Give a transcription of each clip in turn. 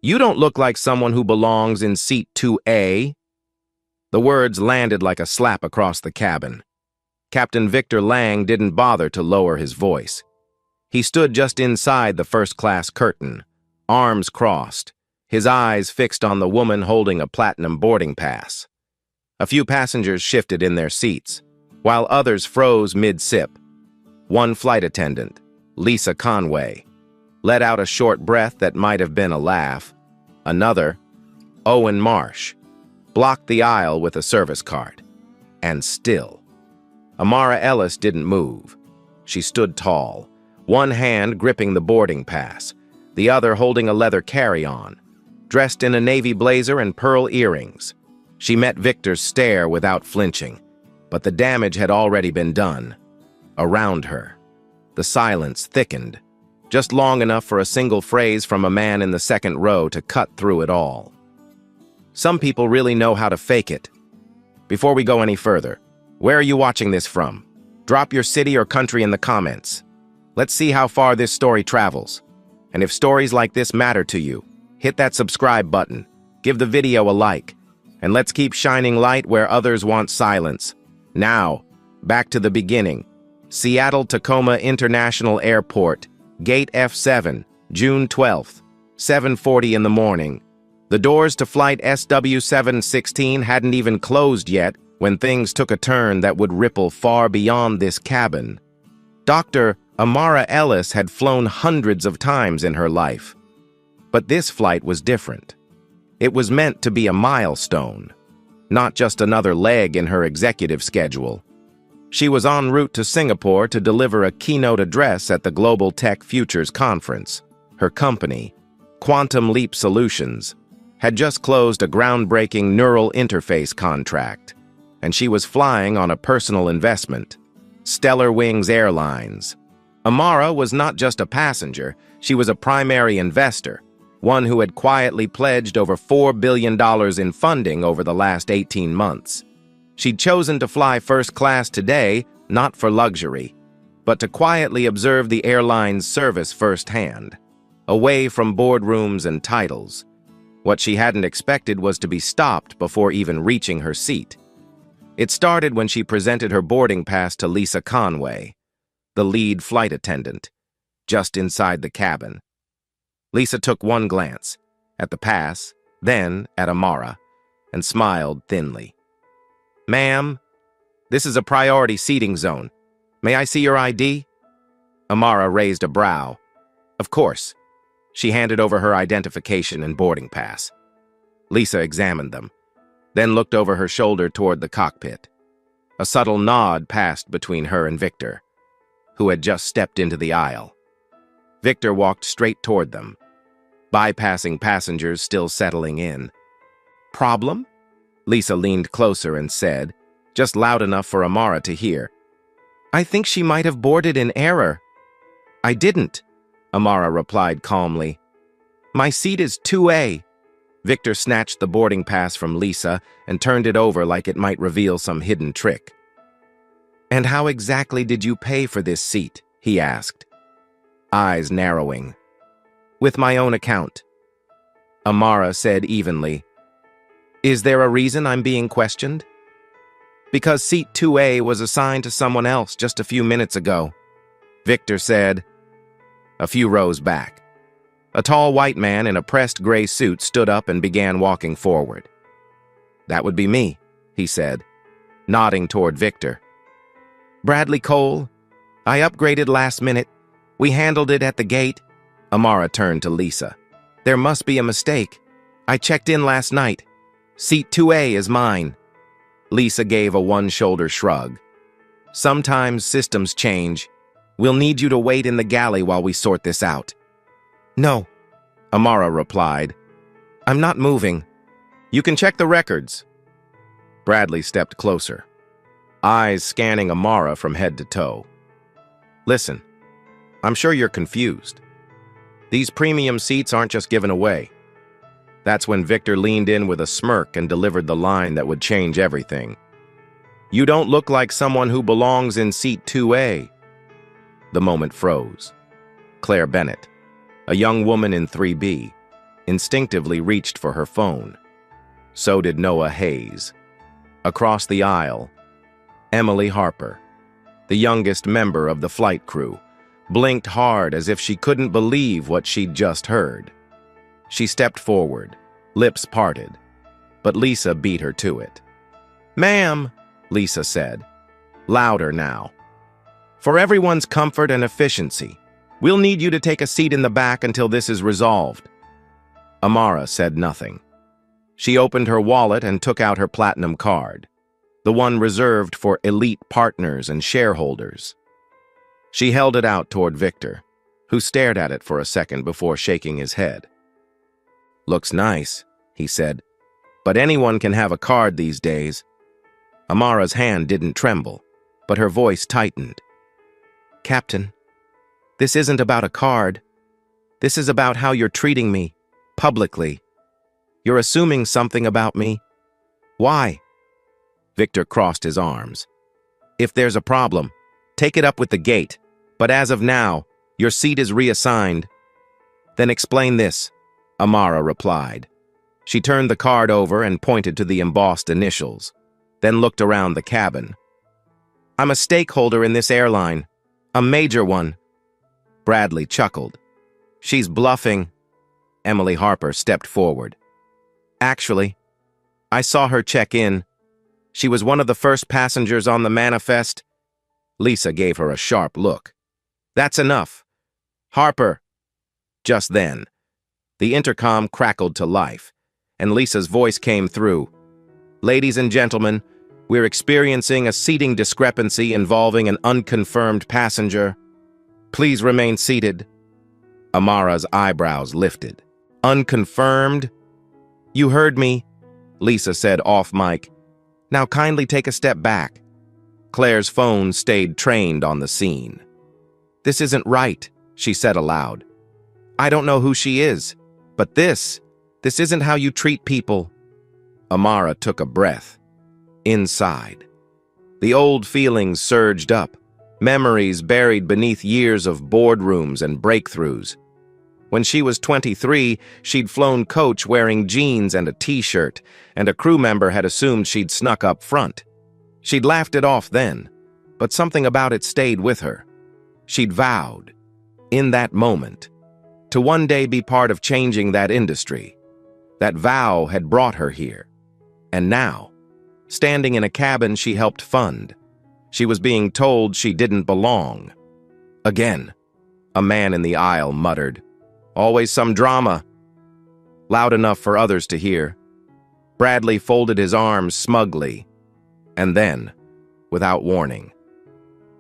"You don't look like someone who belongs in seat 2A." The words landed like a slap across the cabin. Captain Victor Lang didn't bother to lower his voice. He stood just inside the first-class curtain, arms crossed, his eyes fixed on the woman holding a platinum boarding pass. A few passengers shifted in their seats, while others froze mid-sip. One flight attendant, Lisa Conway, let out a short breath that might have been a laugh. Another, Owen Marsh, blocked the aisle with a service card. And still, Amara Ellis didn't move. She stood tall, one hand gripping the boarding pass, the other holding a leather carry-on. Dressed in a navy blazer and pearl earrings, she met Victor's stare without flinching, but the damage had already been done. Around her, the silence thickened, just long enough for a single phrase from a man in the second row to cut through it all. "Some people really know how to fake it." Before we go any further, where are you watching this from? Drop your city or country in the comments. Let's see how far this story travels. And if stories like this matter to you, hit that subscribe button, give the video a like, and let's keep shining light where others want silence. Now, back to the beginning. Seattle-Tacoma International Airport, Gate F7, June 12th, 7:40 in the morning. The doors to flight SW716 hadn't even closed yet when things took a turn that would ripple far beyond this cabin. Dr. Amara Ellis had flown hundreds of times in her life. But this flight was different. It was meant to be a milestone, not just another leg in her executive schedule. She was en route to Singapore to deliver a keynote address at the Global Tech Futures Conference. Her company, Quantum Leap Solutions, had just closed a groundbreaking neural interface contract, and she was flying on a personal investment, Stellar Wings Airlines. Amara was not just a passenger, she was a primary investor, one who had quietly pledged over $4 billion in funding over the last 18 months. She'd chosen to fly first class today, not for luxury, but to quietly observe the airline's service firsthand, away from boardrooms and titles. What she hadn't expected was to be stopped before even reaching her seat. It started when she presented her boarding pass to Lisa Conway, the lead flight attendant, just inside the cabin. Lisa took one glance, at the pass, then at Amara, and smiled thinly. "Ma'am, this is a priority seating zone. May I see your ID?" Amara raised a brow. Of course. She handed over her identification and boarding pass. Lisa examined them, then looked over her shoulder toward the cockpit. A subtle nod passed between her and Victor, who had just stepped into the aisle. Victor walked straight toward them, bypassing passengers still settling in. "Problem?" Lisa leaned closer and said, just loud enough for Amara to hear, "I think she might have boarded in error." "I didn't," Amara replied calmly. "My seat is 2A. Victor snatched the boarding pass from Lisa and turned it over like it might reveal some hidden trick. "And how exactly did you pay for this seat?" he asked, eyes narrowing. "With my own account," Amara said evenly. "Is there a reason I'm being questioned?" "Because seat 2A was assigned to someone else just a few minutes ago," Victor said. A few rows back, a tall white man in a pressed gray suit stood up and began walking forward. "That would be me," he said, nodding toward Victor. "Bradley Cole. I upgraded last minute. We handled it at the gate." Amara turned to Lisa. "There must be a mistake. I checked in last night. Seat 2A is mine." Lisa gave a one-shoulder shrug. "Sometimes systems change. We'll need you to wait in the galley while we sort this out." "No," Amara replied. "I'm not moving. You can check the records." Bradley stepped closer, eyes scanning Amara from head to toe. "Listen, I'm sure you're confused. These premium seats aren't just given away." That's when Victor leaned in with a smirk and delivered the line that would change everything. "You don't look like someone who belongs in seat 2A. The moment froze. Claire Bennett, a young woman in 3B, instinctively reached for her phone. So did Noah Hayes. Across the aisle, Emily Harper, the youngest member of the flight crew, blinked hard as if she couldn't believe what she'd just heard. She stepped forward, lips parted, but Lisa beat her to it. "Ma'am," Lisa said, louder now. "For everyone's comfort and efficiency, we'll need you to take a seat in the back until this is resolved." Amara said nothing. She opened her wallet and took out her platinum card, the one reserved for elite partners and shareholders. She held it out toward Victor, who stared at it for a second before shaking his head. "Looks nice," he said, "but anyone can have a card these days." Amara's hand didn't tremble, but her voice tightened. "Captain, this isn't about a card. This is about how you're treating me, publicly. You're assuming something about me. Why?" Victor crossed his arms. "If there's a problem, take it up with the gate, but as of now, your seat is reassigned." "Then explain this," Amara replied. She turned the card over and pointed to the embossed initials, then looked around the cabin. "I'm a stakeholder in this airline, a major one." Bradley chuckled. "She's bluffing." Emily Harper stepped forward. "Actually, I saw her check in. She was one of the first passengers on the manifest." Lisa gave her a sharp look. "That's enough. Harper." Just then, the intercom crackled to life, and Lisa's voice came through. "Ladies and gentlemen, we're experiencing a seating discrepancy involving an unconfirmed passenger. Please remain seated." Amara's eyebrows lifted. "Unconfirmed?" "You heard me," Lisa said off mic. "Now kindly take a step back." Claire's phone stayed trained on the scene. "This isn't right," she said aloud. "I don't know who she is, but this isn't how you treat people." Amara took a breath. Inside, the old feelings surged up, memories buried beneath years of boardrooms and breakthroughs. When she was 23, she'd flown coach wearing jeans and a t-shirt, and a crew member had assumed she'd snuck up front. She'd laughed it off then, but something about it stayed with her. She'd vowed, in that moment, to one day be part of changing that industry. That vow had brought her here. And now, standing in a cabin she helped fund, she was being told she didn't belong. Again, a man in the aisle muttered, "Always some drama." Loud enough for others to hear. Bradley folded his arms smugly. And then, without warning,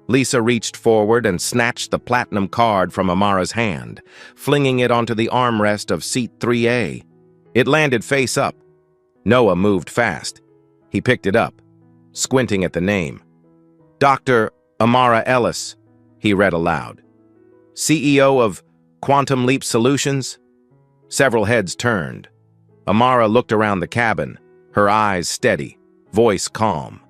Lisa reached forward and snatched the platinum card from Amara's hand, flinging it onto the armrest of seat 3A. It landed face up. Noah moved fast. He picked it up, squinting at the name. "Dr. Amara Ellis," he read aloud. "CEO of Quantum Leap Solutions?" Several heads turned. Amara looked around the cabin, her eyes steady, voice calm.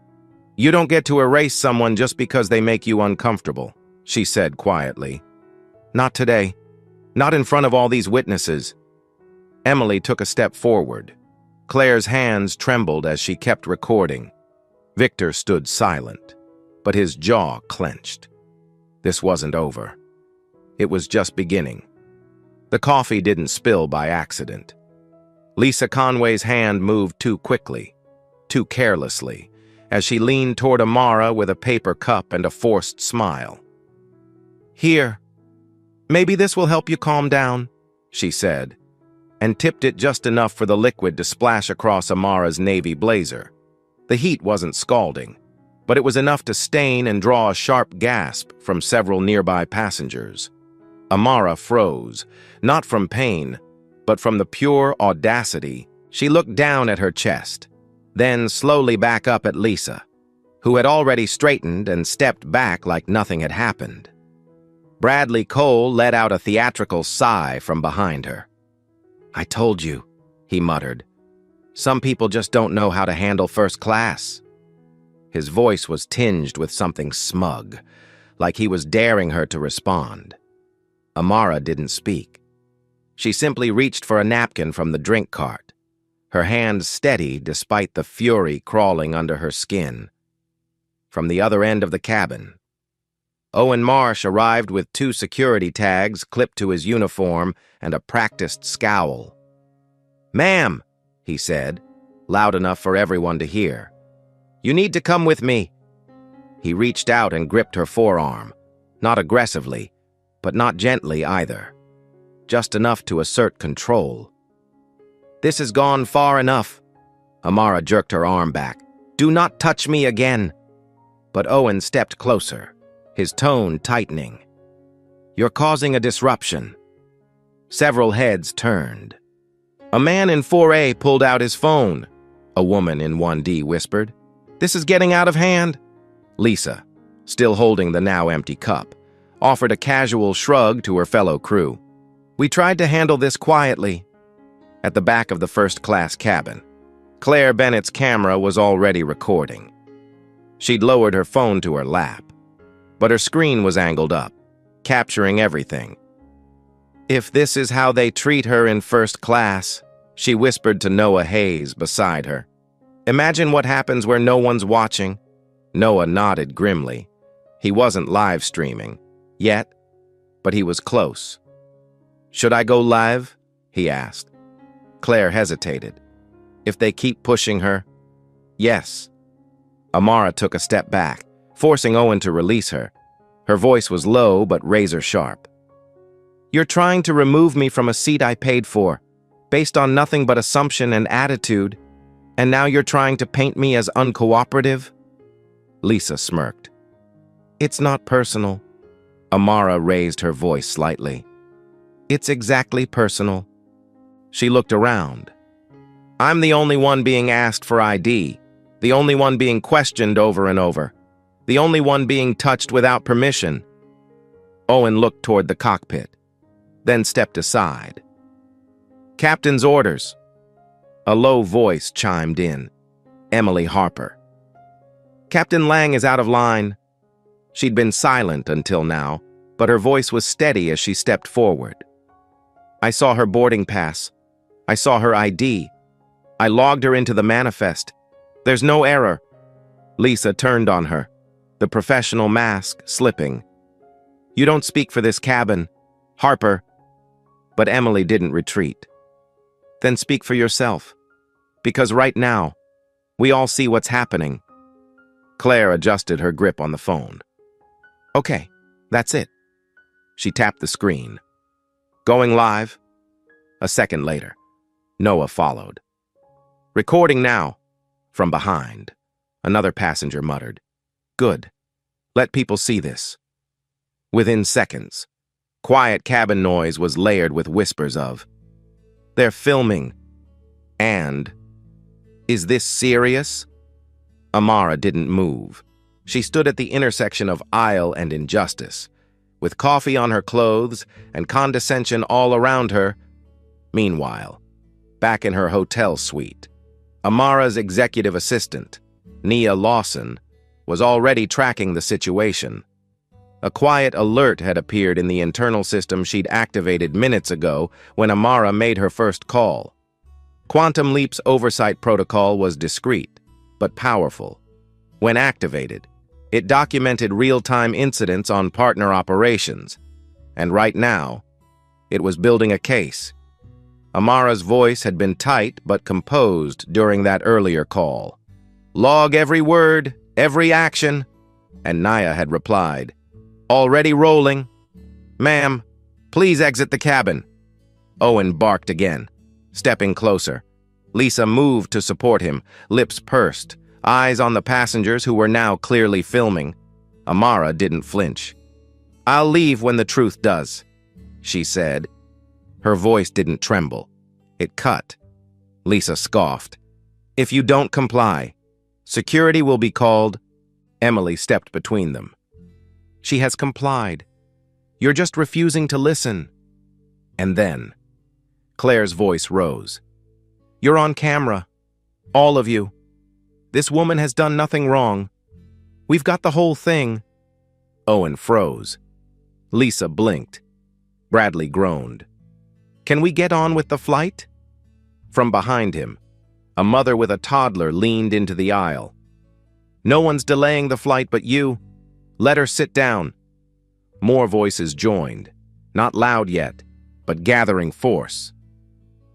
"You don't get to erase someone just because they make you uncomfortable," she said quietly. "Not today. Not in front of all these witnesses." Emily took a step forward. Claire's hands trembled as she kept recording. Victor stood silent, but his jaw clenched. This wasn't over. It was just beginning. The coffee didn't spill by accident. Lisa Conway's hand moved too quickly, too carelessly, as she leaned toward Amara with a paper cup and a forced smile. "Here, maybe this will help you calm down," she said, and tipped it just enough for the liquid to splash across Amara's navy blazer. The heat wasn't scalding, but it was enough to stain and draw a sharp gasp from several nearby passengers. Amara froze, not from pain, but from the pure audacity. She looked down at her chest, then slowly back up at Lisa, who had already straightened and stepped back like nothing had happened. Bradley Cole let out a theatrical sigh from behind her. "I told you," he muttered. "Some people just don't know how to handle first class." His voice was tinged with something smug, like he was daring her to respond. Amara didn't speak. She simply reached for a napkin from the drink cart, her hand steady despite the fury crawling under her skin. From the other end of the cabin, Owen Marsh arrived with 2 security tags clipped to his uniform and a practiced scowl. "Ma'am," he said, loud enough for everyone to hear, "you need to come with me." He reached out and gripped her forearm, not aggressively, but not gently either, just enough to assert control. "This has gone far enough." Amara jerked her arm back. "Do not touch me again." But Owen stepped closer, his tone tightening. "You're causing a disruption." Several heads turned. A man in 4A pulled out his phone. A woman in 1D whispered, "This is getting out of hand." Lisa, still holding the now empty cup, offered a casual shrug to her fellow crew. "We tried to handle this quietly." At the back of the first-class cabin, Claire Bennett's camera was already recording. She'd lowered her phone to her lap, but her screen was angled up, capturing everything. "If this is how they treat her in first class," she whispered to Noah Hayes beside her. "Imagine what happens where no one's watching." Noah nodded grimly. He wasn't live streaming yet, but he was close. "Should I go live?" he asked. Claire hesitated. "If they keep pushing her?" "Yes." Amara took a step back, forcing Owen to release her. Her voice was low but razor-sharp. "You're trying to remove me from a seat I paid for, based on nothing but assumption and attitude, and now you're trying to paint me as uncooperative?" Lisa smirked. "It's not personal." Amara raised her voice slightly. "It's exactly personal." She looked around. "I'm the only one being asked for ID, the only one being questioned over and over, the only one being touched without permission." Owen looked toward the cockpit, then stepped aside. "Captain's orders." A low voice chimed in. Emily Harper. "Captain Lang is out of line." She'd been silent until now, but her voice was steady as she stepped forward. "I saw her boarding pass. I saw her ID. I logged her into the manifest. There's no error." Lisa turned on her, the professional mask slipping. "You don't speak for this cabin, Harper." But Emily didn't retreat. "Then speak for yourself. Because right now, we all see what's happening." Claire adjusted her grip on the phone. "Okay, that's it." She tapped the screen. "Going live?" A second later, Noah followed. "Recording now." From behind, another passenger muttered, "Good. Let people see this." Within seconds, quiet cabin noise was layered with whispers of, "They're filming," and, "Is this serious?" Amara didn't move. She stood at the intersection of aisle and injustice, with coffee on her clothes and condescension all around her. Meanwhile, back in her hotel suite, Amara's executive assistant, Nia Lawson, was already tracking the situation. A quiet alert had appeared in the internal system she'd activated minutes ago when Amara made her first call. Quantum Leap's oversight protocol was discreet, but powerful. When activated, it documented real-time incidents on partner operations, and right now, it was building a case. Amara's voice had been tight but composed during that earlier call. "Log every word, every action," and Nia had replied, "Already rolling." "Ma'am, please exit the cabin." Owen barked again, stepping closer. Lisa moved to support him, lips pursed, eyes on the passengers who were now clearly filming. Amara didn't flinch. "I'll leave when the truth does," she said. Her voice didn't tremble. It cut. Lisa scoffed. "If you don't comply, security will be called." Emily stepped between them. "She has complied. You're just refusing to listen." And then, Claire's voice rose. "You're on camera. All of you. This woman has done nothing wrong. We've got the whole thing." Owen froze. Lisa blinked. Bradley groaned. Can we get on with the flight? From behind him, a mother with a toddler leaned into the aisle. No one's delaying the flight but you. Let her sit down. More voices joined, not loud yet, but gathering force.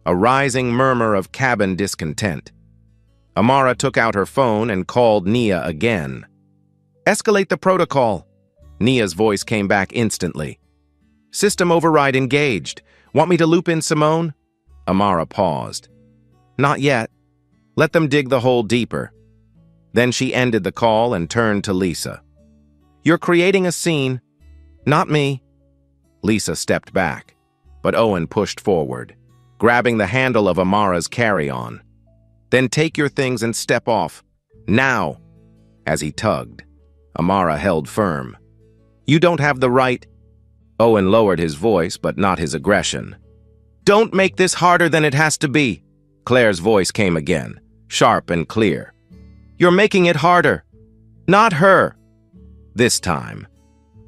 A rising murmur of cabin discontent. Amara took out her phone and called Nia again. Escalate the protocol. Nia's voice came back instantly. System override engaged. Want me to loop in Simone? Amara paused. Not yet. Let them dig the hole deeper. Then she ended the call and turned to Lisa. You're creating a scene. Not me. Lisa stepped back, but Owen pushed forward, grabbing the handle of Amara's carry-on. Then take your things and step off. Now. As he tugged, Amara held firm. You don't have the right. Owen lowered his voice, but not his aggression. Don't make this harder than it has to be. Claire's voice came again, sharp and clear. You're making it harder. Not her. This time,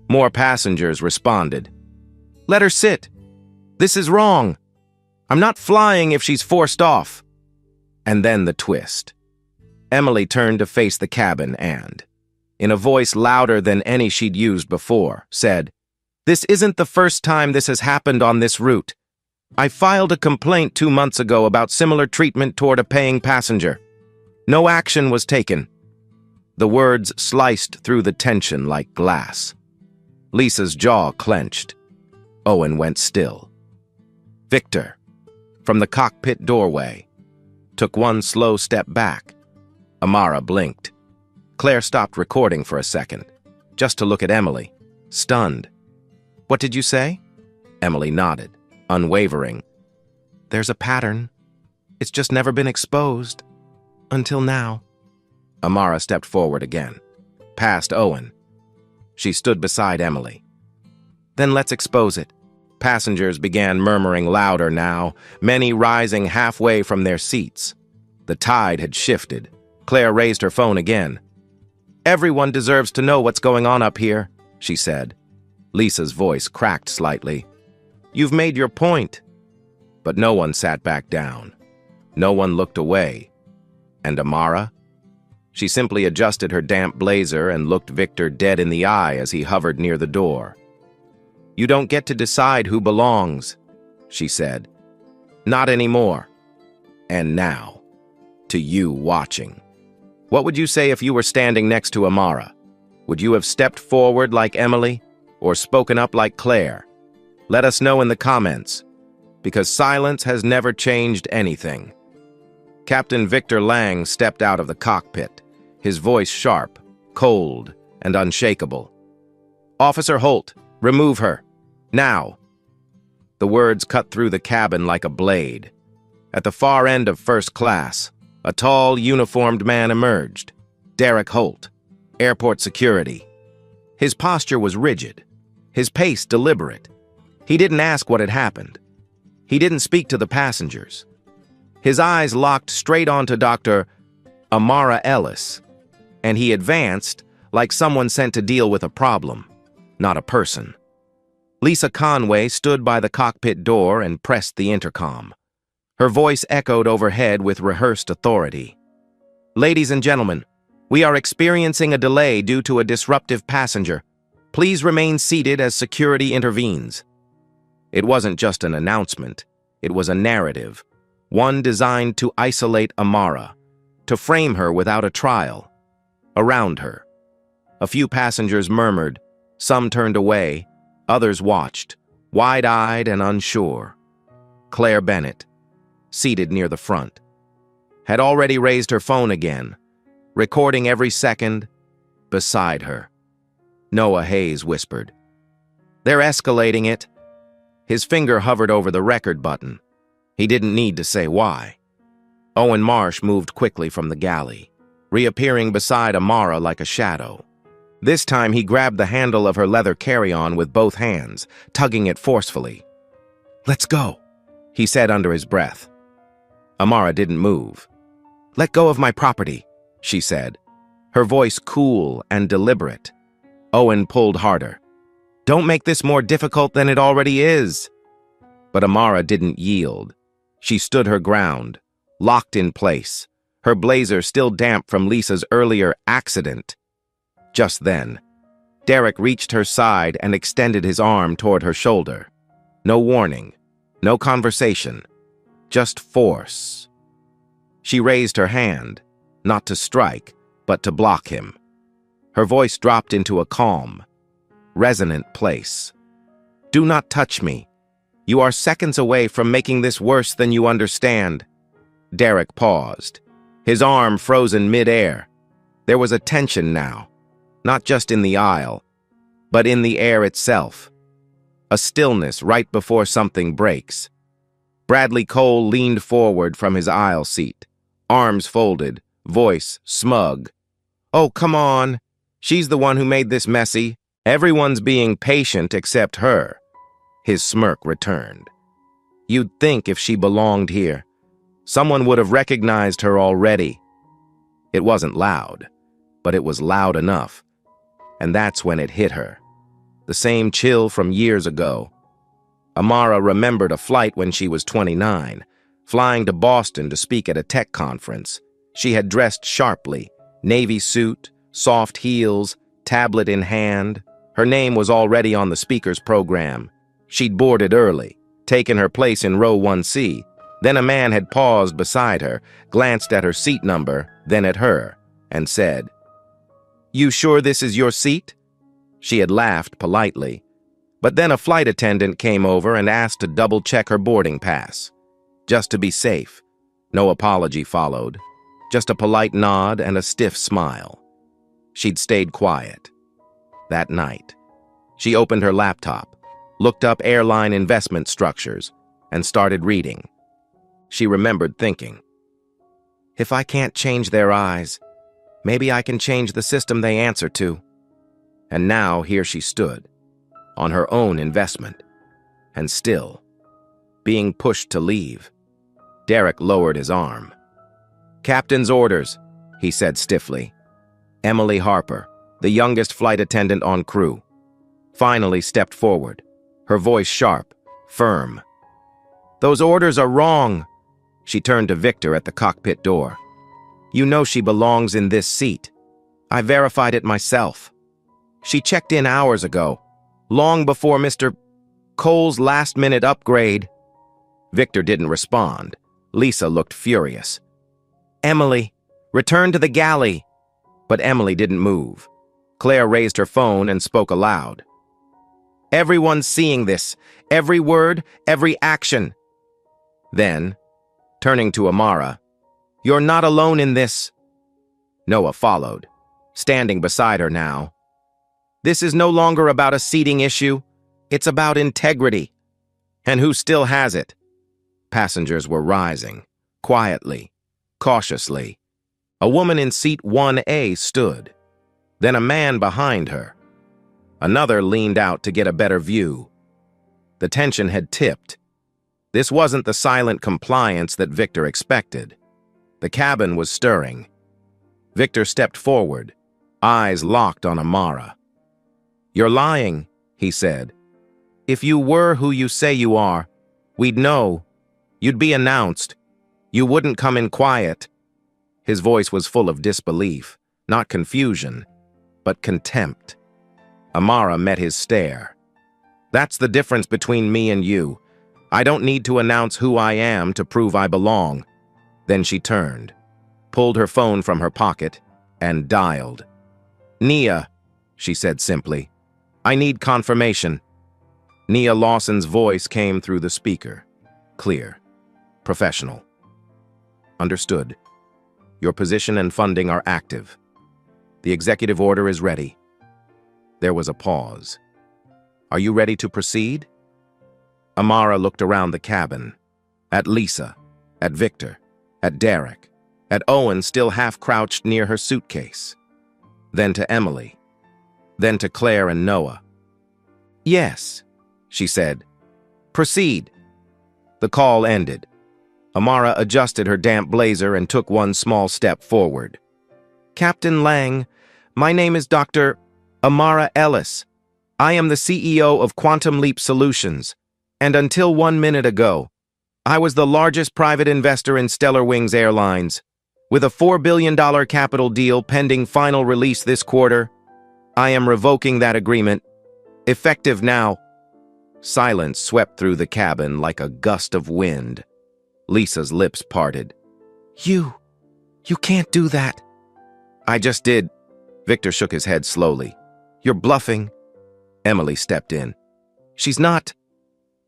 more passengers responded. Let her sit. This is wrong. I'm not flying if she's forced off. And then the twist. Emily turned to face the cabin and, in a voice louder than any she'd used before, said, This isn't the first time this has happened on this route. I filed a complaint 2 months ago about similar treatment toward a paying passenger. No action was taken. The words sliced through the tension like glass. Lisa's jaw clenched. Owen went still. Victor, from the cockpit doorway, took one slow step back. Amara blinked. Claire stopped recording for a second, just to look at Emily, stunned. What did you say? Emily nodded, unwavering. There's a pattern. It's just never been exposed. Until now. Amara stepped forward again, past Owen. She stood beside Emily. Then let's expose it. Passengers began murmuring louder now, many rising halfway from their seats. The tide had shifted. Claire raised her phone again. Everyone deserves to know what's going on up here, she said. Lisa's voice cracked slightly. You've made your point. But no one sat back down. No one looked away. And Amara? She simply adjusted her damp blazer and looked Victor dead in the eye as he hovered near the door. You don't get to decide who belongs, she said. Not anymore. And now, to you watching. What would you say if you were standing next to Amara? Would you have stepped forward like Emily or spoken up like Claire? Let us know in the comments, because silence has never changed anything. Captain Victor Lang stepped out of the cockpit, his voice sharp, cold, and unshakable. Officer Holt, remove her. Now. The words cut through the cabin like a blade. At the far end of first class, a tall, uniformed man emerged. Derek Holt, airport security. His posture was rigid, his pace deliberate. He didn't ask what had happened. He didn't speak to the passengers. His eyes locked straight onto Dr. Amara Ellis, and he advanced like someone sent to deal with a problem, not a person. Lisa Conway stood by the cockpit door and pressed the intercom. Her voice echoed overhead with rehearsed authority. Ladies and gentlemen, we are experiencing a delay due to a disruptive passenger. Please remain seated as security intervenes. It wasn't just an announcement. It was a narrative, one designed to isolate Amara, to frame her without a trial. Around her, a few passengers murmured, some turned away, others watched, wide-eyed and unsure. Claire Bennett, seated near the front, had already raised her phone again, recording every second beside her. Noah Hayes whispered, "They're escalating it." His finger hovered over the record button. He didn't need to say why. Owen Marsh moved quickly from the galley, reappearing beside Amara like a shadow. This time he grabbed the handle of her leather carry-on with both hands, tugging it forcefully. "Let's go," he said under his breath. Amara didn't move. "Let go of my property," she said, her voice cool and deliberate. Owen pulled harder. "Don't make this more difficult than it already is." But Amara didn't yield. She stood her ground, locked in place, her blazer still damp from Lisa's earlier accident. Just then, Derek reached her side and extended his arm toward her shoulder. No warning, no conversation, just force. She raised her hand, not to strike, but to block him. Her voice dropped into a calm, resonant place. "Do not touch me. You are seconds away from making this worse than you understand." Derek paused, his arm frozen mid-air. There was a tension now, not just in the aisle, but in the air itself. A stillness right before something breaks. Bradley Cole leaned forward from his aisle seat, arms folded, voice smug. "Oh, come on. She's the one who made this messy. Everyone's being patient except her." His smirk returned. "You'd think if she belonged here, someone would have recognized her already." It wasn't loud, but it was loud enough. And that's when it hit her. The same chill from years ago. Amara remembered a flight when she was 29, flying to Boston to speak at a tech conference. She had dressed sharply, navy suit, soft heels, tablet in hand. Her name was already on the speaker's program. She'd boarded early, taken her place in row 1C. Then a man had paused beside her, glanced at her seat number, then at her, and said, "You sure this is your seat?" She had laughed politely. But then a flight attendant came over and asked to double-check her boarding pass. Just to be safe. No apology followed. Just a polite nod and a stiff smile. She'd stayed quiet. That night, she opened her laptop, looked up airline investment structures, and started reading. She remembered thinking, "If I can't change their eyes, maybe I can change the system they answer to." And now here she stood, on her own investment, and still, being pushed to leave. Derek lowered his arm. "Captain's orders," he said stiffly. Emily Harper, the youngest flight attendant on crew, finally stepped forward, her voice sharp, firm. "Those orders are wrong." She turned to Victor at the cockpit door. "You know she belongs in this seat. I verified it myself. She checked in hours ago, long before Mr. Cole's last-minute upgrade." Victor didn't respond. Lisa looked furious. "Emily, return to the galley." But Emily didn't move. Claire raised her phone and spoke aloud. "Everyone's seeing this. Every word, every action." Then, turning to Amara, "You're not alone in this." Noah followed, standing beside her now. "This is no longer about a seating issue. It's about integrity. And who still has it?" Passengers were rising, quietly, cautiously. A woman in seat 1A stood, then a man behind her. Another leaned out to get a better view. The tension had tipped. This wasn't the silent compliance that Victor expected. The cabin was stirring. Victor stepped forward, eyes locked on Amara. "You're lying," he said. "If you were who you say you are, we'd know. You'd be announced. You wouldn't come in quiet." His voice was full of disbelief, not confusion, but contempt. Amara met his stare. "That's the difference between me and you. I don't need to announce who I am to prove I belong." Then she turned, pulled her phone from her pocket, and dialed. "Nia," she said simply. "I need confirmation." Nia Lawson's voice came through the speaker. Clear. Professional. "Understood. Your position and funding are active. The executive order is ready." There was a pause. "Are you ready to proceed?" Amara looked around the cabin, at Lisa, at Victor, at Derek, at Owen still half-crouched near her suitcase, then to Emily, then to Claire and Noah. "Yes," she said. "Proceed." The call ended. Amara adjusted her damp blazer and took one small step forward. "Captain Lang, my name is Dr. Amara Ellis. I am the CEO of Quantum Leap Solutions. And until 1 minute ago, I was the largest private investor in Stellar Wings Airlines. With a $4 billion capital deal pending final release this quarter, I am revoking that agreement. Effective now. Silence swept through the cabin like a gust of wind. Lisa's lips parted. You can't do that. I just did. Victor shook his head slowly. You're bluffing. Emily stepped in. She's not.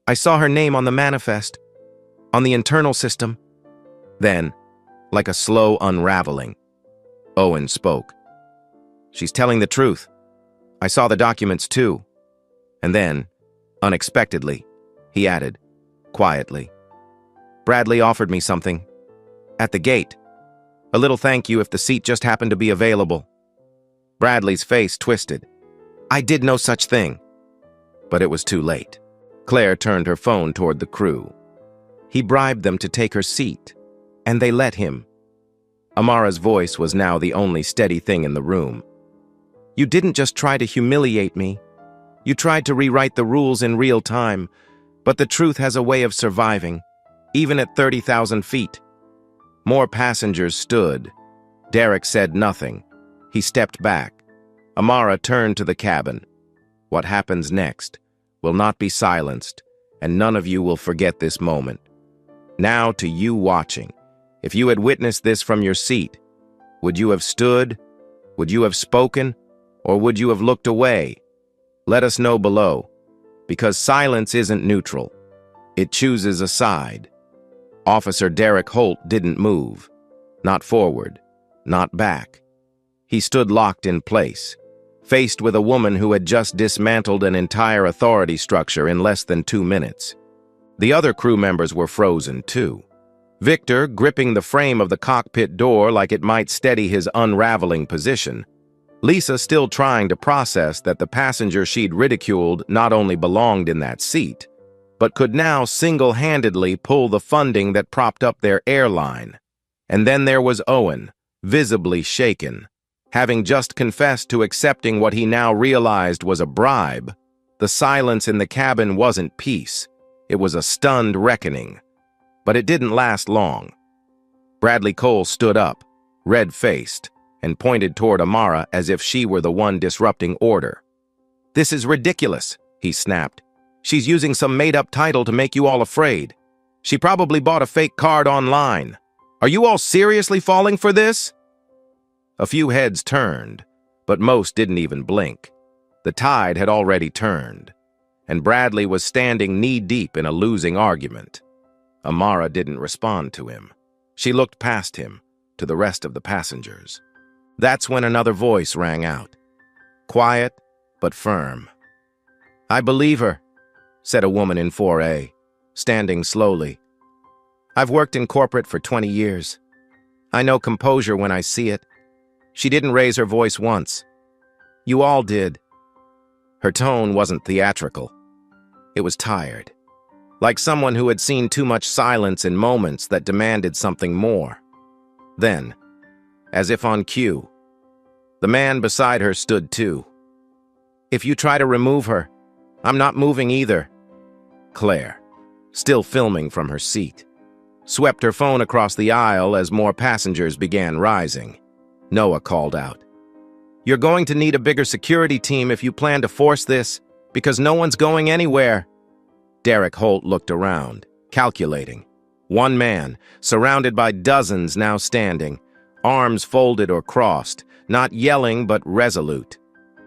I saw her name on the manifest, on the internal system. Then, like a slow unraveling, Owen spoke. She's telling the truth. I saw the documents too. And then, unexpectedly, he added, quietly, Bradley offered me something. At the gate. A little thank you if the seat just happened to be available. Bradley's face twisted. I did no such thing. But it was too late. Claire turned her phone toward the crew. He bribed them to take her seat, and they let him. Amara's voice was now the only steady thing in the room. You didn't just try to humiliate me. You tried to rewrite the rules in real time, but the truth has a way of surviving, even at 30,000 feet. More passengers stood. Derek said nothing. He stepped back. Amara turned to the cabin. What happens next will not be silenced, and none of you will forget this moment. Now to you watching, if you had witnessed this from your seat, would you have stood? Would you have spoken? Or would you have looked away? Let us know below, because silence isn't neutral. It chooses a side. Officer Derek Holt didn't move. Not forward, not back. He stood locked in place, faced with a woman who had just dismantled an entire authority structure in less than 2 minutes. The other crew members were frozen too. Victor, gripping the frame of the cockpit door like it might steady his unraveling position. Lisa still trying to process that the passenger she'd ridiculed not only belonged in that seat, but could now single-handedly pull the funding that propped up their airline. And then there was Owen, visibly shaken. Having just confessed to accepting what he now realized was a bribe, the silence in the cabin wasn't peace. It was a stunned reckoning. But it didn't last long. Bradley Cole stood up, red-faced, and pointed toward Amara as if she were the one disrupting order. This is ridiculous, he snapped. She's using some made-up title to make you all afraid. She probably bought a fake card online. Are you all seriously falling for this? A few heads turned, but most didn't even blink. The tide had already turned, and Bradley was standing knee-deep in a losing argument. Amara didn't respond to him. She looked past him, to the rest of the passengers. That's when another voice rang out. Quiet, but firm. I believe her, said a woman in 4A, standing slowly. I've worked in corporate for 20 years. I know composure when I see it. She didn't raise her voice once. You all did. Her tone wasn't theatrical. It was tired, like someone who had seen too much silence in moments that demanded something more. Then, as if on cue, the man beside her stood too. If you try to remove her, I'm not moving either. Claire, still filming from her seat, swept her phone across the aisle as more passengers began rising. Noah called out, You're going to need a bigger security team if you plan to force this, because no one's going anywhere. Derek Holt looked around, calculating. One man, surrounded by dozens now standing, arms folded or crossed, not yelling but resolute.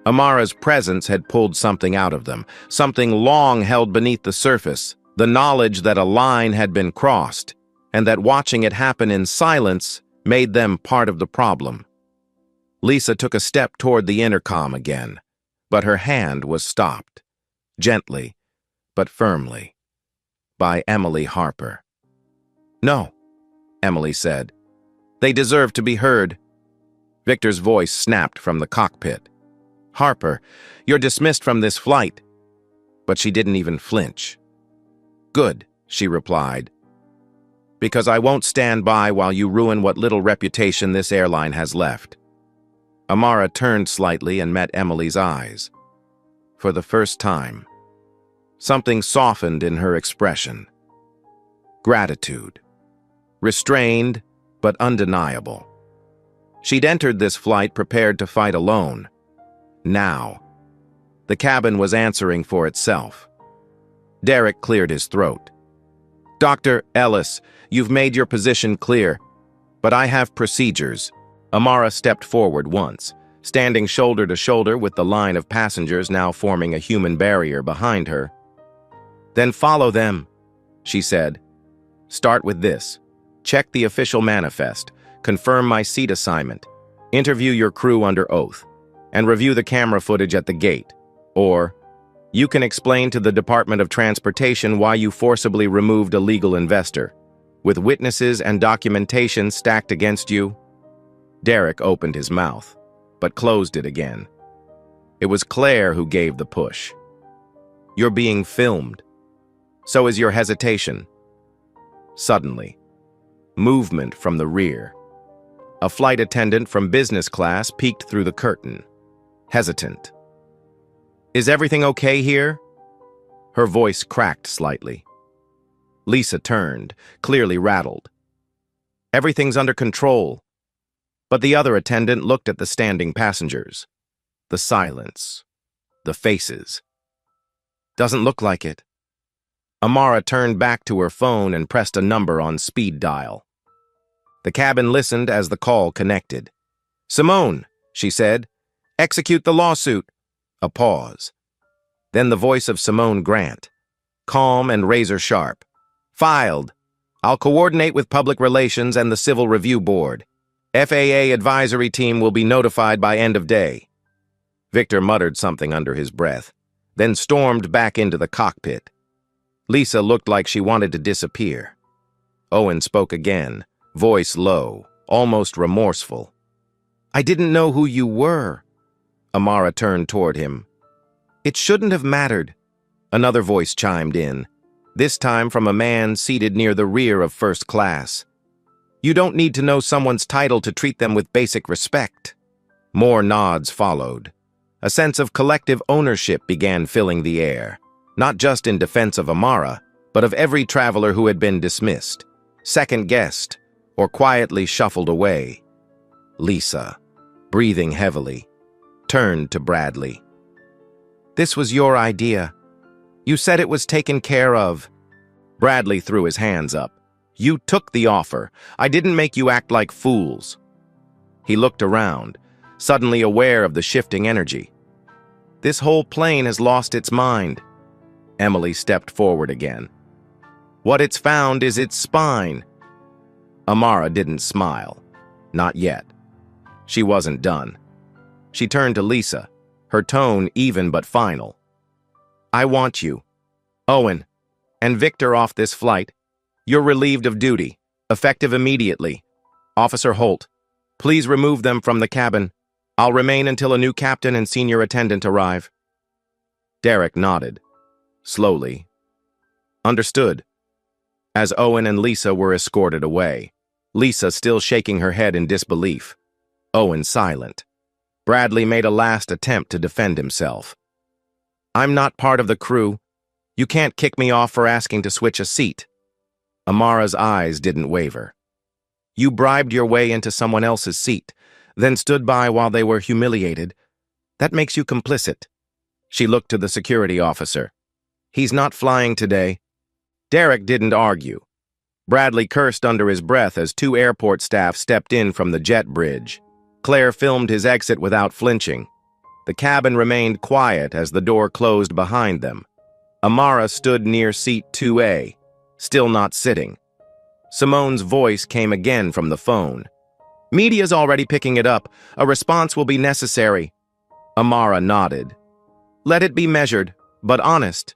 Amara's presence had pulled something out of them, something long held beneath the surface, the knowledge that a line had been crossed, and that watching it happen in silence made them part of the problem. Lisa took a step toward the intercom again, but her hand was stopped, gently but firmly, by Emily Harper. No, Emily said. They deserve to be heard. Victor's voice snapped from the cockpit. Harper, you're dismissed from this flight. But she didn't even flinch. Good, she replied. Because I won't stand by while you ruin what little reputation this airline has left. Amara turned slightly and met Emily's eyes. For the first time. Something softened in her expression. Gratitude. Restrained, but undeniable. She'd entered this flight prepared to fight alone. Now, the cabin was answering for itself. Derek cleared his throat. "Dr. Ellis, you've made your position clear, but I have procedures." Amara stepped forward once, standing shoulder to shoulder with the line of passengers now forming a human barrier behind her. "Then follow them," she said. "Start with this. Check the official manifest, confirm my seat assignment, interview your crew under oath, and review the camera footage at the gate. Or, you can explain to the Department of Transportation why you forcibly removed a legal investor, with witnesses and documentation stacked against you." Derek opened his mouth, but closed it again. It was Claire who gave the push. "You're being filmed. So is your hesitation." Suddenly, movement from the rear. A flight attendant from business class peeked through the curtain, hesitant. "Is everything okay here?" Her voice cracked slightly. Lisa turned, clearly rattled. "Everything's under control." But the other attendant looked at the standing passengers. The silence. The faces. "Doesn't look like it." Amara turned back to her phone and pressed a number on speed dial. The cabin listened as the call connected. "Simone," she said, "execute the lawsuit." A pause. Then the voice of Simone Grant, calm and razor-sharp. "Filed. I'll coordinate with Public Relations and the Civil Review Board. FAA advisory team will be notified by end of day." Victor muttered something under his breath, then stormed back into the cockpit. Lisa looked like she wanted to disappear. Owen spoke again, voice low, almost remorseful. "I didn't know who you were." Amara turned toward him. "It shouldn't have mattered." Another voice chimed in, this time from a man seated near the rear of first class. "You don't need to know someone's title to treat them with basic respect." More nods followed. A sense of collective ownership began filling the air, not just in defense of Amara, but of every traveler who had been dismissed, second-guessed, or quietly shuffled away. Lisa, breathing heavily, turned to Bradley. "This was your idea. You said it was taken care of." Bradley threw his hands up. "You took the offer. I didn't make you act like fools." He looked around, suddenly aware of the shifting energy. "This whole plane has lost its mind." Emily stepped forward again. "What it's found is its spine." Amara didn't smile. Not yet. She wasn't done. She turned to Lisa, her tone even but final. "I want you, Owen, and Victor off this flight. You're relieved of duty, effective immediately. Officer Holt, please remove them from the cabin. I'll remain until a new captain and senior attendant arrive." Derek nodded, slowly. "Understood." As Owen and Lisa were escorted away, Lisa still shaking her head in disbelief, Owen silent. Bradley made a last attempt to defend himself. "I'm not part of the crew. You can't kick me off for asking to switch a seat." Amara's eyes didn't waver. "You bribed your way into someone else's seat, then stood by while they were humiliated. That makes you complicit." She looked to the security officer. "He's not flying today." Derek didn't argue. Bradley cursed under his breath as two airport staff stepped in from the jet bridge. Claire filmed his exit without flinching. The cabin remained quiet as the door closed behind them. Amara stood near seat 2A, still not sitting. Simone's voice came again from the phone. "Media's already picking it up. A response will be necessary." Amara nodded. "Let it be measured, but honest."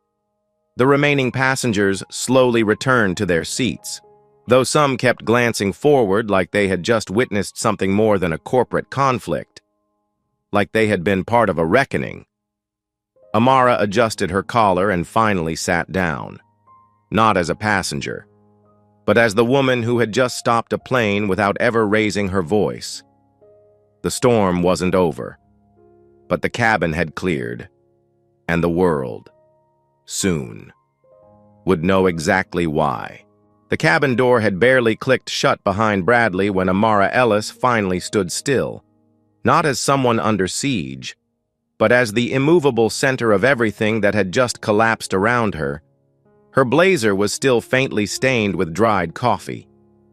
The remaining passengers slowly returned to their seats, though some kept glancing forward like they had just witnessed something more than a corporate conflict, like they had been part of a reckoning. Amara adjusted her collar and finally sat down, not as a passenger, but as the woman who had just stopped a plane without ever raising her voice. The storm wasn't over, but the cabin had cleared, and the world Soon. Would know exactly why. The cabin door had barely clicked shut behind Bradley when Amara Ellis finally stood still, not as someone under siege, but as the immovable center of everything that had just collapsed around her. Her blazer was still faintly stained with dried coffee.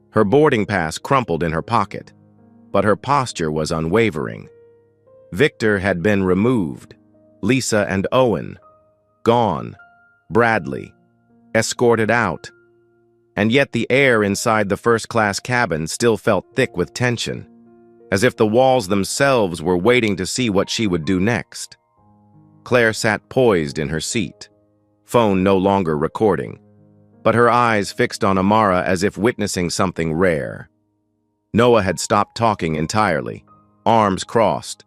Her boarding pass crumpled in her pocket, but her posture was unwavering. Victor had been removed. Lisa and Owen, gone. Bradley, escorted out. And yet the air inside the first-class cabin still felt thick with tension, as if the walls themselves were waiting to see what she would do next. Claire sat poised in her seat, phone no longer recording, but her eyes fixed on Amara as if witnessing something rare. Noah had stopped talking entirely, arms crossed,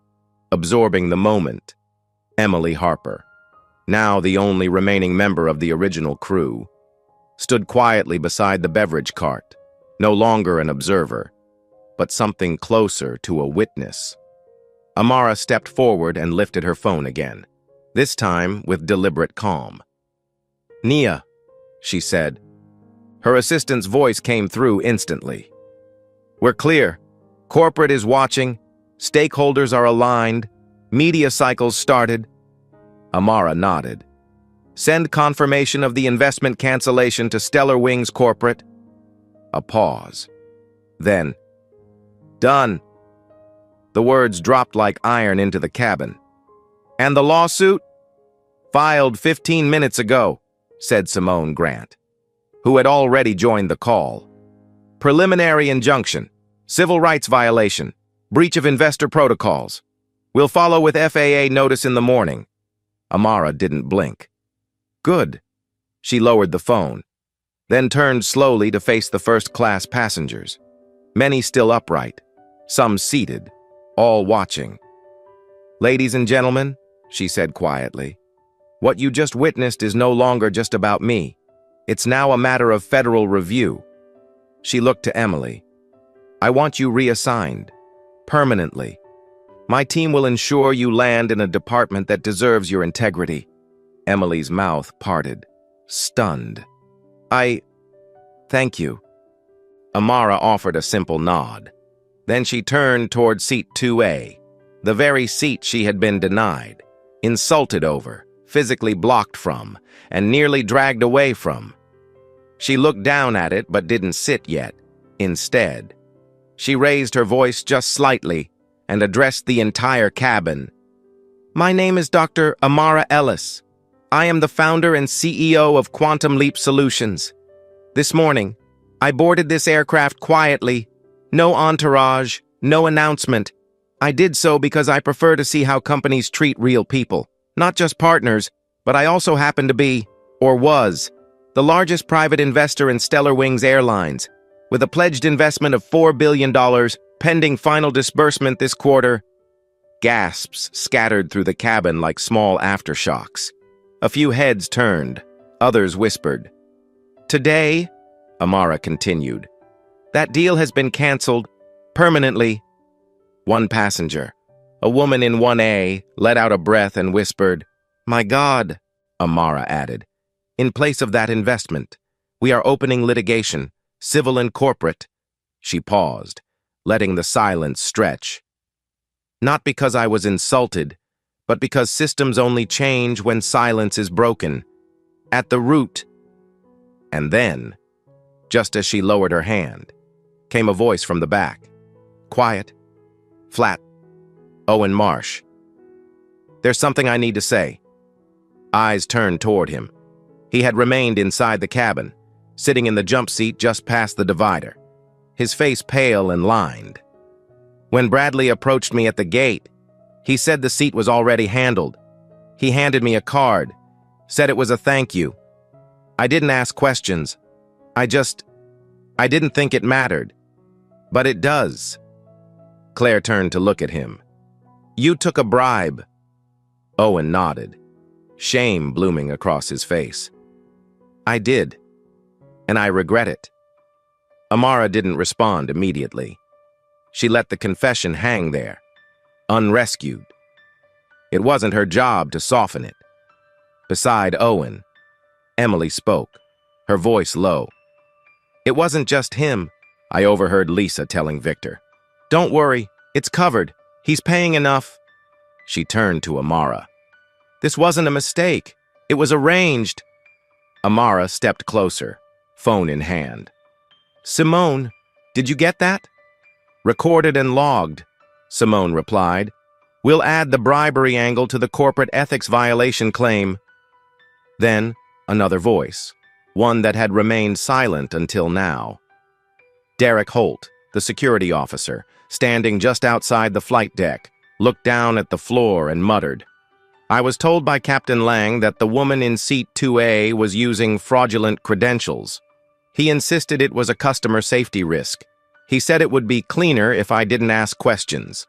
absorbing the moment. Emily Harper, now the only remaining member of the original crew, stood quietly beside the beverage cart, no longer an observer, but something closer to a witness. Amara stepped forward and lifted her phone again, this time with deliberate calm. "Nia," she said. Her assistant's voice came through instantly. "We're clear. Corporate is watching. Stakeholders are aligned. Media cycles started." Amara nodded. "Send confirmation of the investment cancellation to Stellar Wings Corporate." A pause. Then, "Done." The words dropped like iron into the cabin. "And the lawsuit?" "Filed 15 minutes ago," said Simone Grant, who had already joined the call. "Preliminary injunction, civil rights violation, breach of investor protocols. We'll follow with FAA notice in the morning." Amara didn't blink. "Good." She lowered the phone, then turned slowly to face the first-class passengers, many still upright, some seated, all watching. "Ladies and gentlemen," she said quietly, "what you just witnessed is no longer just about me. It's now a matter of federal review." She looked to Emily. "I want you reassigned, permanently. My team will ensure you land in a department that deserves your integrity." Emily's mouth parted, stunned. Thank you." Amara offered a simple nod. Then she turned toward seat 2A, the very seat she had been denied, insulted over, physically blocked from, and nearly dragged away from. She looked down at it but didn't sit yet. Instead, she raised her voice just slightly and addressed the entire cabin. "My name is Dr. Amara Ellis. I am the founder and CEO of Quantum Leap Solutions. This morning, I boarded this aircraft quietly, no entourage, no announcement. I did so because I prefer to see how companies treat real people, not just partners, but I also happen to be, or was, the largest private investor in Stellar Wings Airlines, with a pledged investment of $4 billion, pending final disbursement this quarter." Gasps scattered through the cabin like small aftershocks. A few heads turned, others whispered. "Today," Amara continued, "that deal has been canceled, permanently." One passenger, a woman in 1A, let out a breath and whispered, "My God," Amara added. "In place of that investment, we are opening litigation, civil and corporate." She paused, letting the silence stretch. "Not because I was insulted, but because systems only change when silence is broken. At the root." And then, just as she lowered her hand, came a voice from the back. Quiet, flat. "Owen Marsh. There's something I need to say." Eyes turned toward him. He had remained inside the cabin, sitting in the jump seat just past the divider, his face pale and lined. "When Bradley approached me at the gate, he said the seat was already handled. He handed me a card, said it was a thank you. I didn't ask questions. I didn't think it mattered. But it does." Claire turned to look at him. "You took a bribe." Owen nodded, shame blooming across his face. "I did, and I regret it." Amara didn't respond immediately. She let the confession hang there, unrescued. It wasn't her job to soften it. Beside Owen, Emily spoke, her voice low. It wasn't just him, I overheard Lisa telling Victor. Don't worry, it's covered. He's paying enough. She turned to Amara. This wasn't a mistake. It was arranged. Amara stepped closer, phone in hand. Simone, did you get that? Recorded and logged, Simone replied. We'll add the bribery angle to the corporate ethics violation claim. Then, another voice, one that had remained silent until now. Derek Holt, the security officer, standing just outside the flight deck, looked down at the floor and muttered, I was told by Captain Lang that the woman in seat 2A was using fraudulent credentials. He insisted it was a customer safety risk. He said it would be cleaner if I didn't ask questions.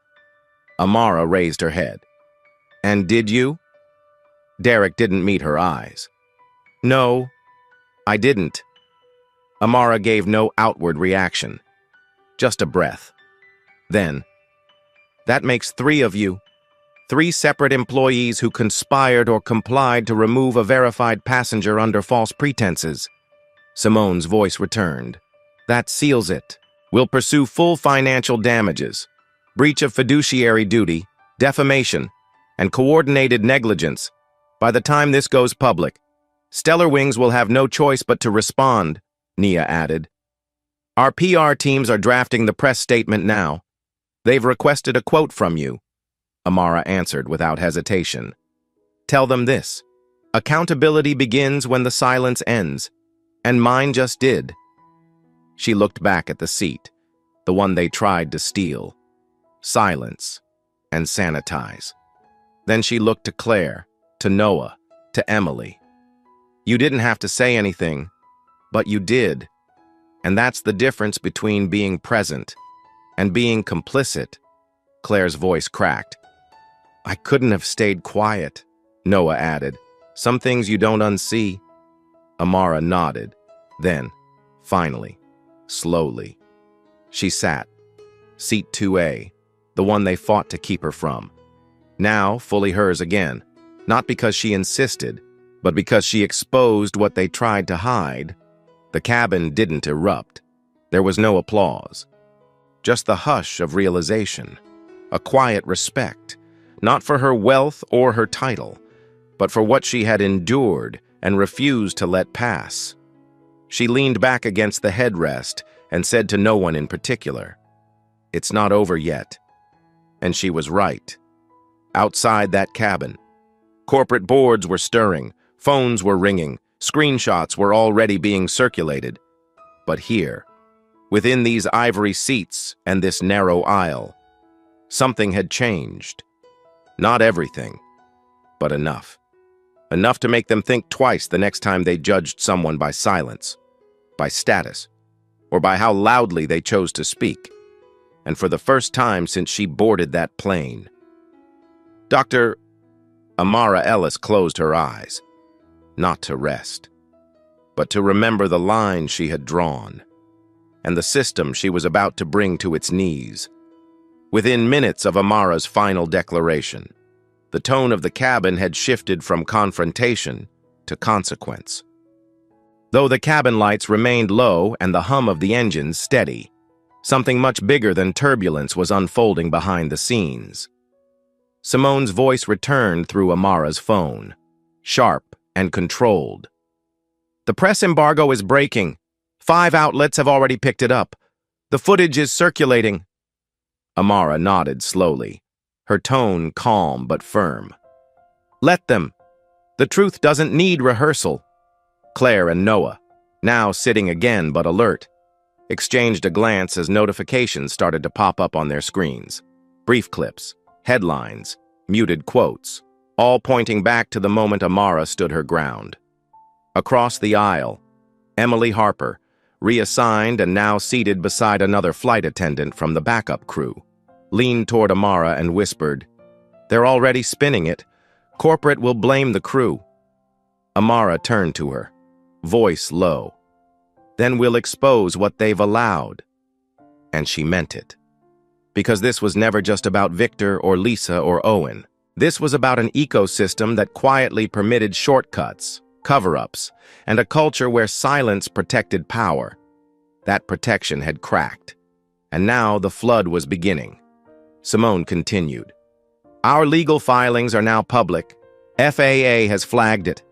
Amara raised her head. And did you? Derek didn't meet her eyes. No, I didn't. Amara gave no outward reaction, just a breath. Then, that makes 3 of you. 3 separate employees who conspired or complied to remove a verified passenger under false pretenses. Simone's voice returned. That seals it. We'll pursue full financial damages, breach of fiduciary duty, defamation, and coordinated negligence. By the time this goes public, Stellar Wings will have no choice but to respond, Nia added. Our PR teams are drafting the press statement now. They've requested a quote from you, Amara answered without hesitation. Tell them this. Accountability begins when the silence ends, and mine just did. She looked back at the seat, the one they tried to steal. Silence and sanitize. Then she looked to Claire, to Noah, to Emily. You didn't have to say anything, but you did. And that's the difference between being present and being complicit. Claire's voice cracked. I couldn't have stayed quiet, Noah added. Some things you don't unsee. Amara nodded. Then, finally, slowly, she sat. Seat 2A, the one they fought to keep her from. Now fully hers again, not because she insisted, but because she exposed what they tried to hide. The cabin didn't erupt. There was no applause. Just the hush of realization. A quiet respect, not for her wealth or her title, but for what she had endured and refused to let pass. She leaned back against the headrest and said to no one in particular, It's not over yet. And she was right. Outside that cabin, corporate boards were stirring, phones were ringing, screenshots were already being circulated. But here, within these ivory seats and this narrow aisle, something had changed. Not everything, but enough. Enough to make them think twice the next time they judged someone by silence, by status, or by how loudly they chose to speak. And for the first time since she boarded that plane, Dr. Amara Ellis closed her eyes, not to rest, but to remember the line she had drawn, and the system she was about to bring to its knees. Within minutes of Amara's final declaration, the tone of the cabin had shifted from confrontation to consequence. Though the cabin lights remained low and the hum of the engines steady, something much bigger than turbulence was unfolding behind the scenes. Simone's voice returned through Amara's phone, sharp and controlled. The press embargo is breaking. 5 outlets have already picked it up. The footage is circulating. Amara nodded slowly, her tone calm but firm. Let them. The truth doesn't need rehearsal. Claire and Noah, now sitting again but alert, exchanged a glance as notifications started to pop up on their screens. Brief clips, headlines, muted quotes, all pointing back to the moment Amara stood her ground. Across the aisle, Emily Harper, reassigned and now seated beside another flight attendant from the backup crew, leaned toward Amara and whispered, They're already spinning it. Corporate will blame the crew. Amara turned to her, voice low. Then we'll expose what they've allowed. And she meant it. Because this was never just about Victor or Lisa or Owen. This was about an ecosystem that quietly permitted shortcuts, cover-ups, and a culture where silence protected power. That protection had cracked, and now the flood was beginning. Simone continued. Our legal filings are now public. FAA has flagged it.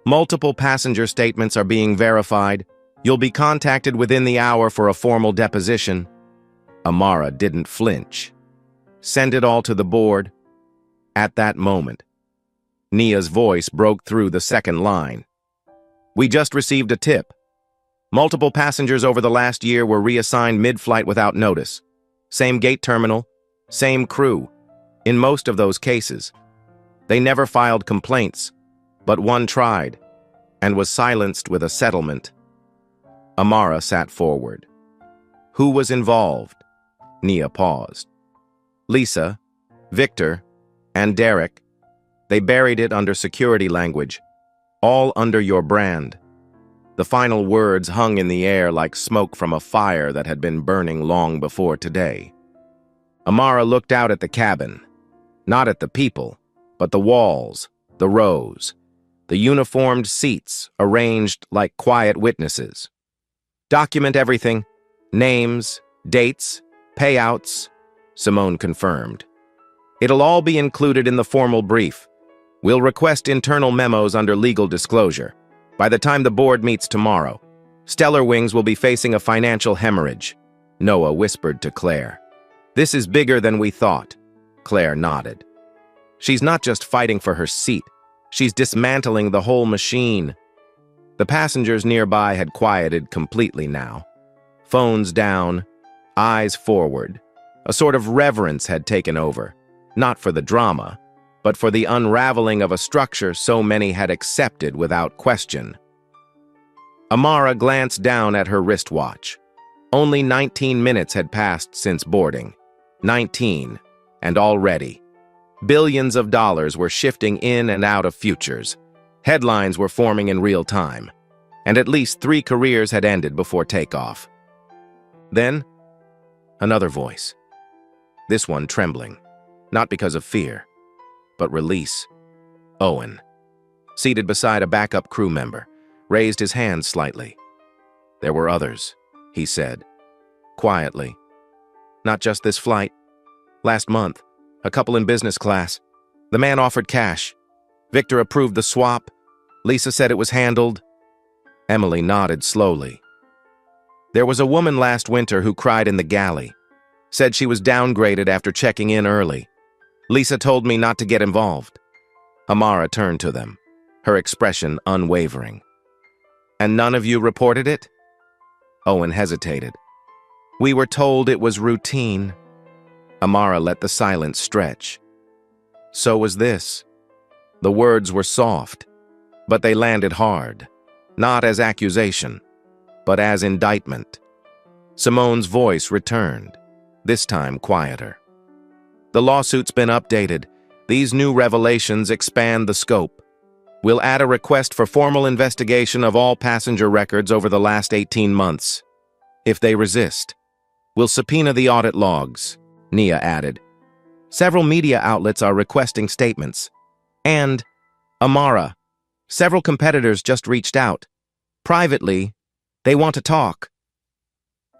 Multiple passenger statements are being verified. You'll be contacted within the hour for a formal deposition. Amara didn't flinch. Send it all to the board. At that moment, Nia's voice broke through the second line. We just received a tip. Multiple passengers over the last year were reassigned mid-flight without notice. Same gate terminal, same crew. In most of those cases, they never filed complaints, but one tried and was silenced with a settlement. Amara sat forward. Who was involved? Nia paused. Lisa, Victor, and Derek. They buried it under security language, all under your brand. The final words hung in the air like smoke from a fire that had been burning long before today. Amara looked out at the cabin, not at the people, but the walls, the rows, the uniformed seats arranged like quiet witnesses. Document everything, names, dates, payouts, Simone confirmed. It'll all be included in the formal brief. We'll request internal memos under legal disclosure. By the time the board meets tomorrow, Stellar Wings will be facing a financial hemorrhage, Noah whispered to Claire. This is bigger than we thought. Claire nodded. She's not just fighting for her seat. She's dismantling the whole machine. The passengers nearby had quieted completely now. Phones down, eyes forward. A sort of reverence had taken over, not for the drama, but for the unraveling of a structure so many had accepted without question. Amara glanced down at her wristwatch. Only 19 minutes had passed since boarding. 19, and already. Billions of dollars were shifting in and out of futures. Headlines were forming in real time, and at least 3 careers had ended before takeoff. Then, another voice. This one trembling, not because of fear, but release. Owen, seated beside a backup crew member, raised his hand slightly. There were others, he said, quietly. Not just this flight. Last month, a couple in business class. The man offered cash. Victor approved the swap. Lisa said it was handled. Emily nodded slowly. There was a woman last winter who cried in the galley. Said she was downgraded after checking in early. Lisa told me not to get involved. Amara turned to them, her expression unwavering. And none of you reported it? Owen hesitated. We were told it was routine. Amara let the silence stretch. So was this. The words were soft, but they landed hard, not as accusation, but as indictment. Simone's voice returned, this time quieter. The lawsuit's been updated. These new revelations expand the scope. We'll add a request for formal investigation of all passenger records over the last 18 months. If they resist, we'll subpoena the audit logs, Nia added. Several media outlets are requesting statements. And, Amara, several competitors just reached out. Privately, they want to talk.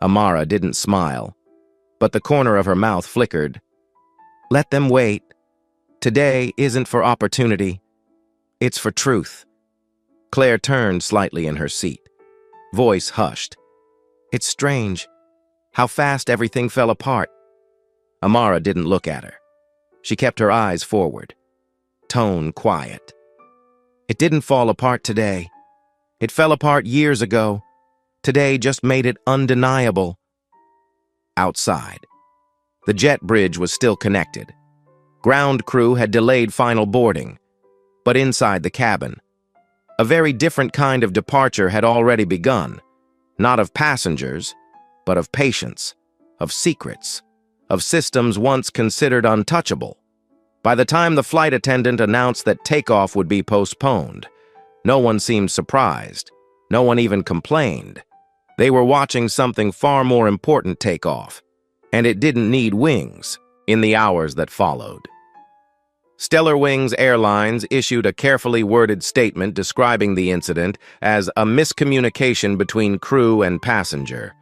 Amara didn't smile, but the corner of her mouth flickered. Let them wait. Today isn't for opportunity. It's for truth. Claire turned slightly in her seat. Voice hushed. It's strange how fast everything fell apart. Amara didn't look at her. She kept her eyes forward. Tone quiet. It didn't fall apart today. It fell apart years ago. Today just made it undeniable. Outside, the jet bridge was still connected. Ground crew had delayed final boarding, but inside the cabin, a very different kind of departure had already begun, not of passengers, but of patience, of secrets, of systems once considered untouchable. By the time the flight attendant announced that takeoff would be postponed, no one seemed surprised. No one even complained. They were watching something far more important take off, and it didn't need wings in the hours that followed. Stellar Wings Airlines issued a carefully worded statement describing the incident as a miscommunication between crew and passenger.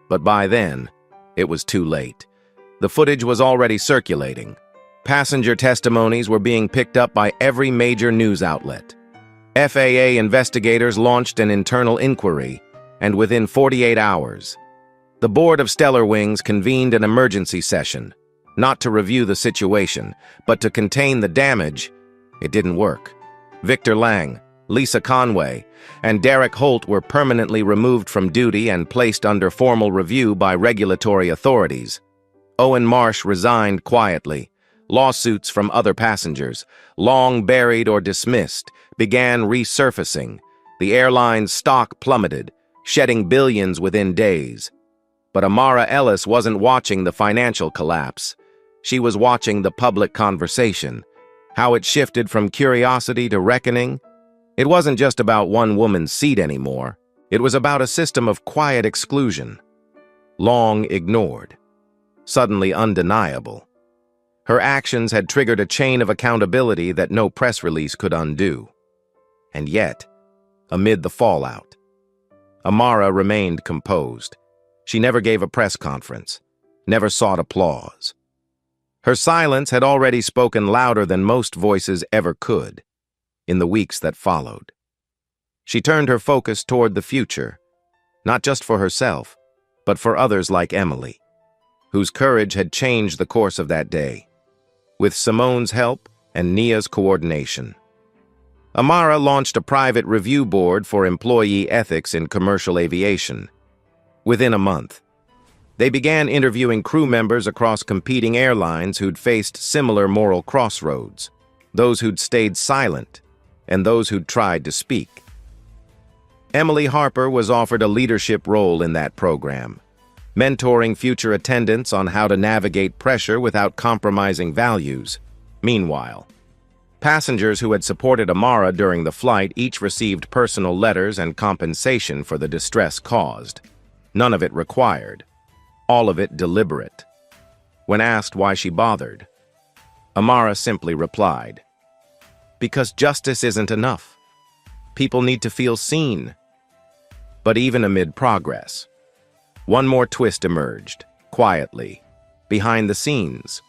But by then, it was too late. The footage was already circulating. Passenger testimonies were being picked up by every major news outlet. FAA investigators launched an internal inquiry, and within 48 hours, the board of Stellar Wings convened an emergency session, not to review the situation, but to contain the damage. It didn't work. Victor Lang, Lisa Conway, and Derek Holt were permanently removed from duty and placed under formal review by regulatory authorities. Owen Marsh resigned quietly. Lawsuits from other passengers, long buried or dismissed, began resurfacing. The airline's stock plummeted, shedding billions within days. But Amara Ellis wasn't watching the financial collapse. She was watching the public conversation, how it shifted from curiosity to reckoning. It wasn't just about one woman's seat anymore. It was about a system of quiet exclusion, long ignored, suddenly undeniable. Her actions had triggered a chain of accountability that no press release could undo. And yet, amid the fallout, Amara remained composed. She never gave a press conference, never sought applause. Her silence had already spoken louder than most voices ever could in the weeks that followed. She turned her focus toward the future, not just for herself, but for others like Emily, whose courage had changed the course of that day. With Simone's help and Nia's coordination, Amara launched a private review board for employee ethics in commercial aviation. Within a month, they began interviewing crew members across competing airlines who'd faced similar moral crossroads, those who'd stayed silent, and those who'd tried to speak. Emily Harper was offered a leadership role in that program, mentoring future attendants on how to navigate pressure without compromising values. Meanwhile, passengers who had supported Amara during the flight each received personal letters and compensation for the distress caused. None of it required, all of it deliberate. When asked why she bothered, Amara simply replied, "Because justice isn't enough. People need to feel seen." But even amid progress, one more twist emerged, quietly, behind the scenes.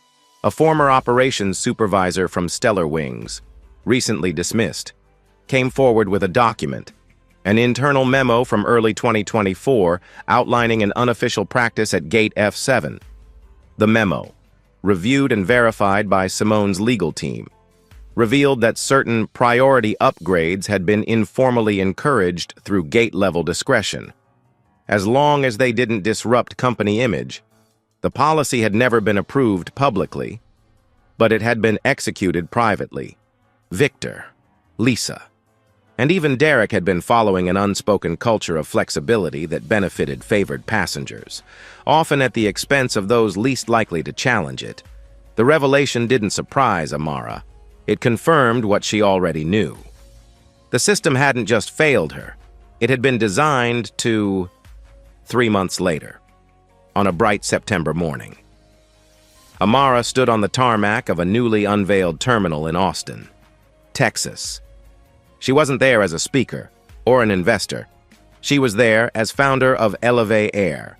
A former operations supervisor from Stellar Wings, recently dismissed, came forward with a document, an internal memo from early 2024 outlining an unofficial practice at Gate F7. The memo, reviewed and verified by Simone's legal team, revealed that certain priority upgrades had been informally encouraged through gate-level discretion. As long as they didn't disrupt company image, the policy had never been approved publicly, but it had been executed privately. Victor, Lisa, and even Derek had been following an unspoken culture of flexibility that benefited favored passengers, often at the expense of those least likely to challenge it. The revelation didn't surprise Amara. It confirmed what she already knew. The system hadn't just failed her. It had been designed to... 3 months later, on a bright September morning, Amara stood on the tarmac of a newly unveiled terminal in Austin, Texas. She wasn't there as a speaker or an investor. She was there as founder of Elevate Air,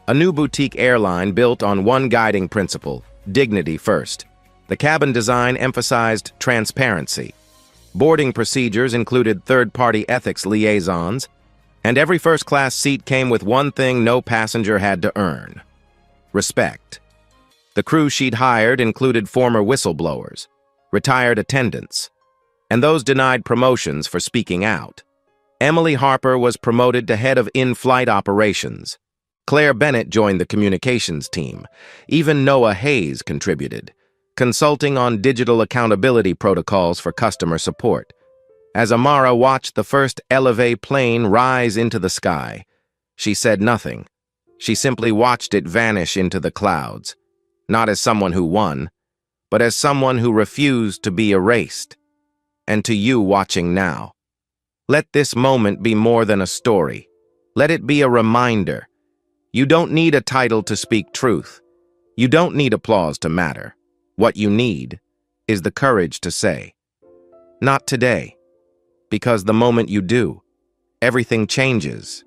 a new boutique airline built on one guiding principle: dignity first. The cabin design emphasized transparency. Boarding procedures included third-party ethics liaisons, and every first-class seat came with one thing no passenger had to earn: respect. The crew she'd hired included former whistleblowers, retired attendants, and those denied promotions for speaking out. Emily Harper was promoted to head of in-flight operations. Claire Bennett joined the communications team. Even Noah Hayes contributed, consulting on digital accountability protocols for customer support. As Amara watched the first Elevate plane rise into the sky, she said nothing. She simply watched it vanish into the clouds, not as someone who won, but as someone who refused to be erased. And to you watching now, let this moment be more than a story. Let it be a reminder. You don't need a title to speak truth. You don't need applause to matter. What you need is the courage to say, "Not today," because the moment you do, everything changes.